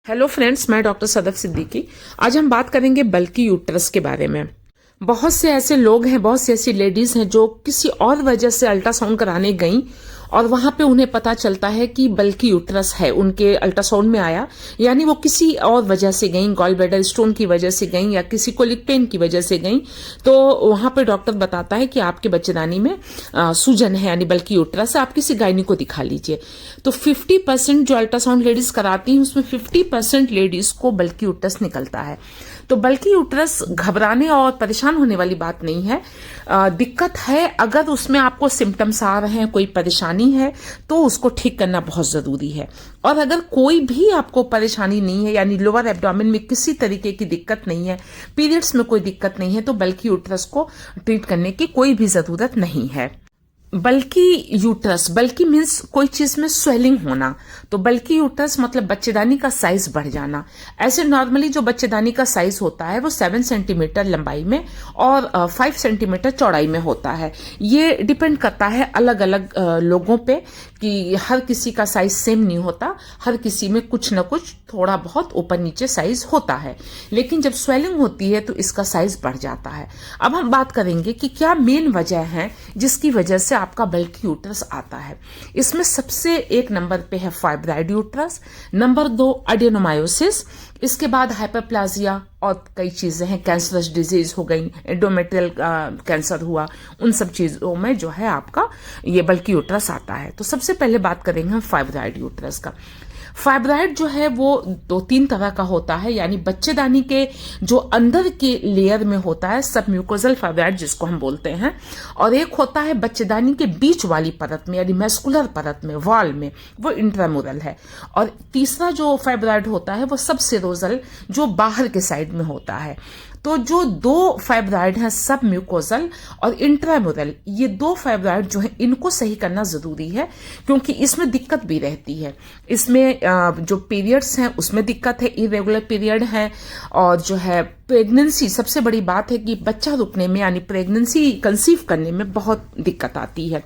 Hello friends, मैं doctor Sadaf Siddiqui. आज हम बात करेंगे बल्कि यूट्रस के बारे में। बहुत से ऐसे लोग हैं, बहुत सी ऐसी लेडीज हैं जो किसी और वजह से अल्ट्रासाउंड कराने गई और वहां पे उन्हें पता चलता है कि बल्कि यूट्रस है, उनके अल्ट्रासाउंड में आया। यानी वो किसी और वजह से गई, गॉल ब्लैडर स्टोन की वजह से गई या किसी कोलिक पेन की वजह से गई, तो वहां पे डॉक्टर बताता है कि आपके बच्चेदानी में सूजन है, यानी बल्कि यूट्रस है, आप किसी गायनी को दिखा लीजिए। तो 50% जो अल्ट्रासाउंड लेडीज कराती हैं उसमें 50% लेडीज को बल्कि यूट्रस निकलता है। तो बल्कि यूट्रस घबराने और परेशान होने वाली बात नहीं है। दिक्कत है अगर उसमें आपको सिम्टम्स आ रहे हैं, कोई परेशानी है, तो उसको ठीक करना बहुत जरूरी है। और अगर कोई भी आपको परेशानी नहीं है, यानी लोअर एब्डोमेन में किसी तरीके की दिक्कत नहीं है, पीरियड्स में कोई दिक्कत नहीं है, तो बल्कि यूट्रस को ट्रीट करने की कोई भी जरूरत नहीं है। बल्कि यूट्रस, बल्कि मीन्स कोई चीज में स्वेलिंग होना, तो बल्कि यूट्रस मतलब बच्चेदानी का साइज बढ़ जाना। ऐसे नॉर्मली जो बच्चेदानी का साइज होता है वो 7 सेंटीमीटर लंबाई में और 5 सेंटीमीटर चौड़ाई में होता है। ये डिपेंड करता है अलग अलग लोगों पे कि हर किसी का साइज सेम नहीं होता, हर किसी में कुछ ना कुछ थोड़ा बहुत ऊपर नीचे साइज होता है। लेकिन जब स्वेलिंग होती है तो इसका साइज बढ़ जाता है। अब हम बात करेंगे कि क्या मेन वजह है जिसकी वजह से आपका बल्कि यूट्रस आता है। इसमें सबसे एक नंबर पे है फाइब्राइड यूट्रस, नंबर 2 एडेनोमायोसिस, इसके बाद हाइपरप्लाजिया और कई चीजें हैं, कैंसरस डिजीज हो गई, एंडोमेट्रियल कैंसर हुआ, उन सब चीजों में जो है आपका ये बल्कि यूट्रस आता है। तो सबसे पहले बात करेंगे हम फाइब्राइड यूट्रस का। फाइब्राइड जो है वो 2-3 तरह का होता है, यानी बच्चेदानी के जो अंदर के लेयर में होता है, सब म्यूकोजल फाइब्राइड जिसको हम बोलते हैं, और एक होता है बच्चेदानी के बीच वाली परत में, यानी मैस्कुलर परत में, वॉल में, वो इंट्रामुरल है। और तीसरा जो फाइब्राइड होता है वो सब सेरोजल, जो बाहर के साइड में होता है। तो जो 2 फाइब्राइड हैं, सब म्यूकोजल और इंट्रामुरल, ये 2 फाइब्राइड जो है इनको सही करना जरूरी है, क्योंकि इसमें दिक्कत भी रहती है। इसमें जो पीरियड्स हैं उसमें दिक्कत है, इरेगुलर पीरियड है, और जो है प्रेगनेंसी, सबसे बड़ी बात है कि बच्चा रुकने में, यानी प्रेगनेंसी कंसीव करने में बहुत दिक्कत आती है।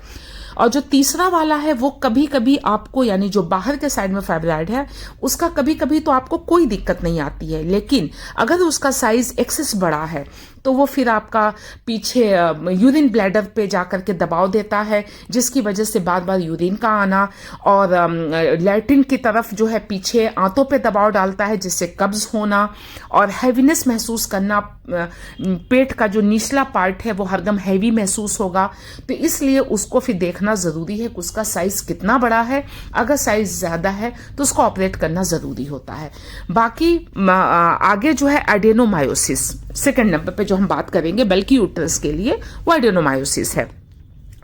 और जो तीसरा वाला है वो कभी कभी आपको, यानी जो बाहर के साइड में फाइब्राइड है उसका कभी कभी तो आपको कोई दिक्कत नहीं आती है, लेकिन अगर उसका साइज एक्सेस बड़ा है तो वो फिर आपका पीछे यूरिन ब्लैडर पे जाकर के दबाव देता है, जिसकी वजह से बार बार यूरिन का आना, और लैट्रिन की तरफ जो है पीछे आंतों पे दबाव डालता है, जिससे कब्ज होना और हैवीनेस महसूस करना। पेट का जो निचला पार्ट है वो हरदम हैवी महसूस होगा। तो इसलिए उसको फिर देखना जरूरी है कि उसका साइज कितना बड़ा है। अगर साइज ज्यादा है तो उसको ऑपरेट करना जरूरी होता है। बाकी आगे जो है एडेनोमायोसिस, सेकंड नंबर पे जो हम बात करेंगे बल्कि यूट्रस के लिए, वो एडेनोमायोसिस है।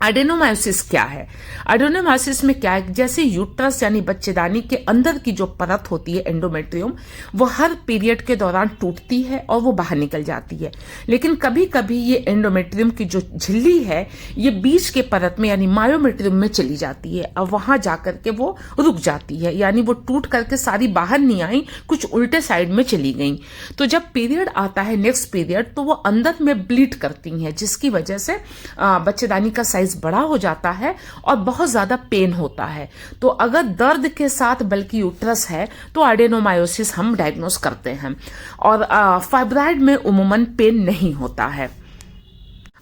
एडेनोमायोसिस क्या है? एडेनोमायोसिस में क्या है, जैसे यूट्रस यानी बच्चेदानी के अंदर की जो परत होती है एंडोमेट्रियम, वो हर पीरियड के दौरान टूटती है और वो बाहर निकल जाती है। लेकिन कभी कभी ये एंडोमेट्रियम की जो झिल्ली है ये बीच के परत में, यानी मायोमेट्रियम में चली जाती है, और वहां जाकर के वो रुक जाती है, यानी वो टूट करके सारी बाहर नहीं आई, कुछ उल्टे साइड में चली गई। तो जब पीरियड आता है, नेक्स्ट पीरियड, तो वो अंदर में ब्लीड करती हैं, जिसकी वजह से बच्चेदानी का साइज बड़ा हो जाता है और बहुत ज्यादा पेन होता है। तो अगर दर्द के साथ बल्कि यूट्रस है तो एडेनोमायोसिस हम डायग्नोस करते हैं। और फाइब्राइड में उमूमन पेन नहीं होता है।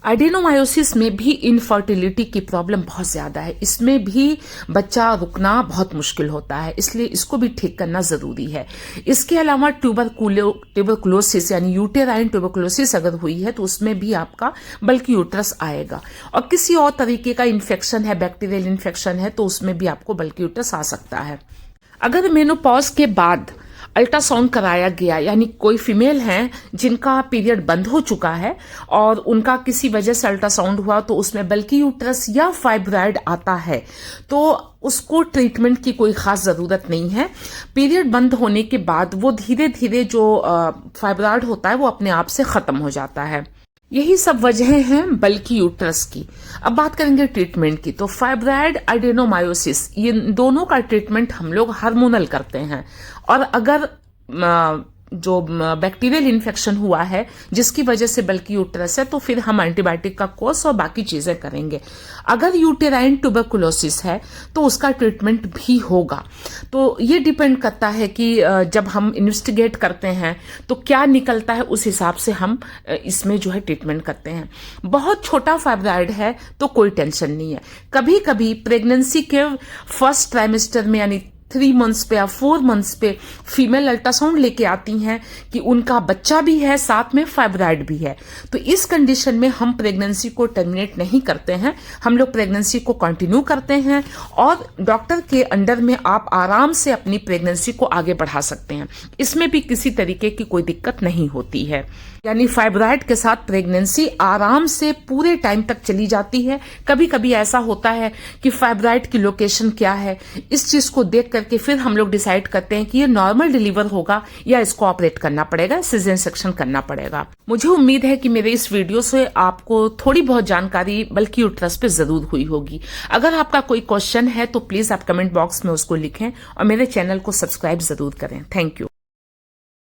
एडेनोमायोसिस में भी इनफर्टिलिटी की प्रॉब्लम बहुत ज्यादा है, इसमें भी बच्चा रुकना बहुत मुश्किल होता है, इसलिए इसको भी ठीक करना जरूरी है। इसके अलावा ट्यूबरकुलोसिस यानी यूटेराइन ट्यूबरकुलोसिस अगर हुई है तो उसमें भी आपका बल्कि यूट्रस आएगा। और किसी और तरीके का इन्फेक्शन है, बैक्टीरियल इन्फेक्शन है, तो उसमें भी आपको बल्कि यूट्रस आ सकता है। अगर मेनोपॉज के बाद अल्ट्रासाउंड कराया गया, यानी कोई फीमेल हैं जिनका पीरियड बंद हो चुका है और उनका किसी वजह से अल्ट्रासाउंड हुआ तो उसमें बल्कि यूट्रस या फाइब्राइड आता है, तो उसको ट्रीटमेंट की कोई खास जरूरत नहीं है। पीरियड बंद होने के बाद वो धीरे धीरे जो फाइब्राइड होता है वो अपने आप से खत्म हो जाता है। यही सब वजहें हैं बल्कि यूट्रस की। अब बात करेंगे ट्रीटमेंट की। तो फाइब्राइड, एडेनोमायोसिस, ये दोनों का ट्रीटमेंट हम लोग हार्मोनल करते हैं। और अगर जो बैक्टीरियल इन्फेक्शन हुआ है जिसकी वजह से बल्कि यूट्रस है, तो फिर हम एंटीबायोटिक का कोर्स और बाकी चीजें करेंगे। अगर यूटेराइन ट्यूबरकुलोसिस है तो उसका ट्रीटमेंट भी होगा। तो ये डिपेंड करता है कि जब हम इन्वेस्टिगेट करते हैं तो क्या निकलता है, उस हिसाब से हम इसमें जो है ट्रीटमेंट करते हैं। बहुत छोटा फाइब्रॉइड है तो कोई टेंशन नहीं है। कभी कभी प्रेगनेंसी के फर्स्ट ट्राइमेस्टर में यानी 3 मंथ्स पे या 4 मंथ्स पे फीमेल अल्ट्रासाउंड लेके आती हैं कि उनका बच्चा भी है, साथ में फाइब्रॉइड भी है। तो इस कंडीशन में हम प्रेगनेंसी को टर्मिनेट नहीं करते हैं, हम लोग प्रेगनेंसी को कंटिन्यू करते हैं और डॉक्टर के अंडर में आप आराम से अपनी प्रेगनेंसी को आगे बढ़ा सकते हैं। इसमें भी किसी तरीके की कोई दिक्कत नहीं होती है। यानी फाइब्रॉइड के साथ प्रेगनेंसी आराम से पूरे टाइम तक चली जाती है। कभी कभी ऐसा होता है कि फाइब्रॉइड की लोकेशन क्या है, इस चीज को देख करके फिर हम लोग डिसाइड करते हैं कि ये नॉर्मल डिलीवर होगा या इसको ऑपरेट करना पड़ेगा, सिजेरियन सेक्शन करना पड़ेगा। मुझे उम्मीद है कि मेरे इस वीडियो से आपको थोड़ी बहुत जानकारी बल्कि यूट्रस पे जरूर हुई होगी। अगर आपका कोई क्वेश्चन है तो प्लीज आप कमेंट बॉक्स में उसको लिखें और मेरे चैनल को सब्सक्राइब जरूर करें। Thank you.